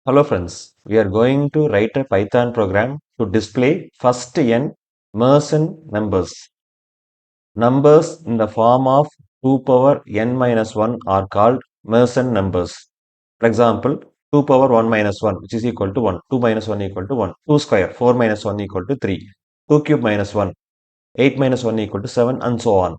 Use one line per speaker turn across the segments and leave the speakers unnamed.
Hello friends, we are going to write a Python program to display first n Mersenne numbers. Numbers in the form of 2 power n minus 1 are called Mersenne numbers. For example, 2 power 1 minus 1 which is equal to 1, 2 minus 1 equal to 1, 2 square 4 minus 1 equal to 3, 2 cube minus 1, 8 minus 1 equal to 7 and so on.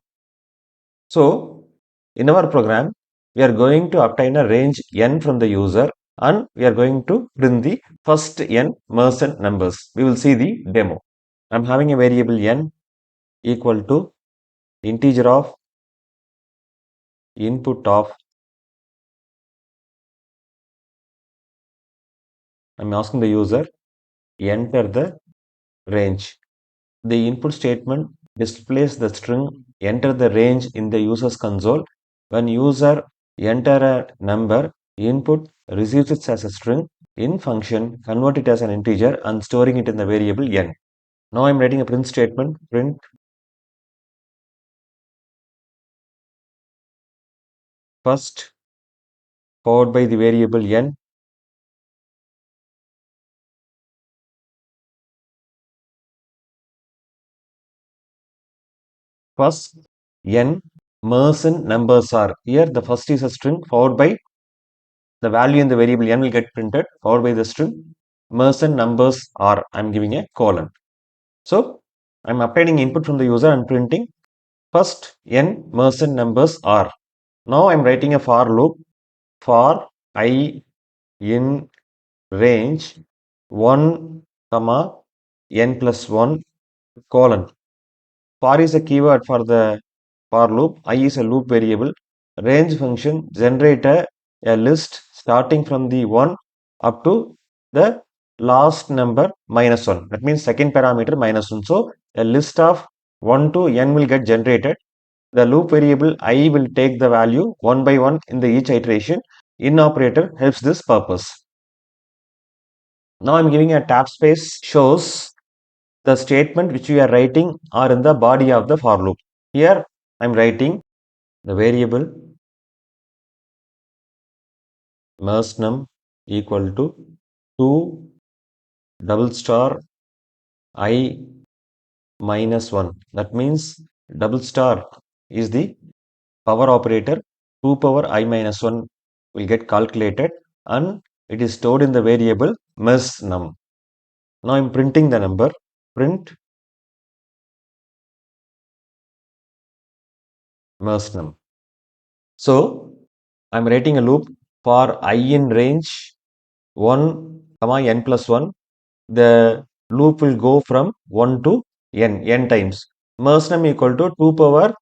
So, in our program, we are going to obtain a range n from the user and we are going to print the first n Mersenne numbers. We will see the demo. I am having a variable n equal to integer of input of. I am asking the user enter the range. The input statement displays the string enter the range in the user's console. When user enter a number, input receives it as a string. In function, convert it as an integer and storing it in the variable n. Now I am writing a print statement. Print first followed by the variable n. First n Mersenne numbers are. Here the first is a string followed by the value in the variable n will get printed followed by the string Mersenne numbers are. I am giving a colon. So I am obtaining input from the user and printing first n Mersenne numbers are. Now I am writing a for loop for I in range 1 comma n plus 1 colon. For is a keyword for the for loop. I is a loop variable. Range function generate a list starting from the 1 up to the last number minus 1. That means second parameter minus 1. So a list of 1 to n will get generated. The loop variable I will take the value one by one in the each iteration. In operator helps this purpose. Now I am giving a tab space shows the statement which we are writing are in the body of the for loop. Here I am writing the variable Mersenne equal to 2 double star I minus 1. That means double star is the power operator. 2 power I minus 1 will get calculated and it is stored in the variable Mersenne. Now I am printing the number. Print Mersenne. So I am writing a loop for I in range 1 comma n plus 1. The loop will go from 1 to n times. Mersenne equal to 2 power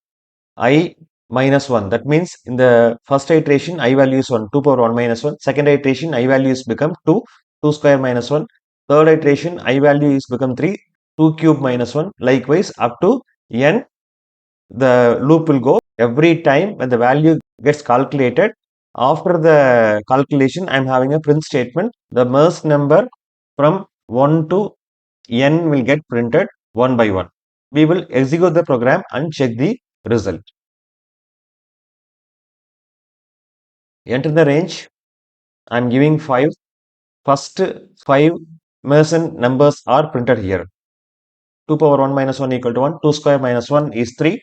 I minus 1. That means in the first iteration I value is 1, 2 power 1 minus 1. Second iteration I value is become 2, 2 square minus 1. Third iteration I value is become 3, 2 cube minus 1. Likewise up to n the loop will go every time when the value gets calculated. After the calculation I am having a print statement. The Mersenne number from 1 to n will get printed one by one. We will execute the program and check the result. Enter the range. I am giving 5. First 5 Mersenne numbers are printed here. 2 power 1 minus 1 equal to 1. 2 square minus 1 is 3.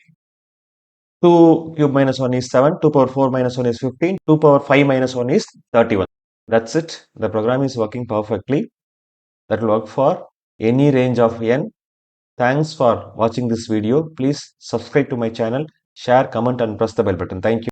2 cube minus 1 is 7. 2 power 4 minus 1 is 15. 2 power 5 minus 1 is 31. That's it. The program is working perfectly. That will work for any range of n. Thanks for watching this video. Please subscribe to my channel, share, comment and press the bell button. Thank you.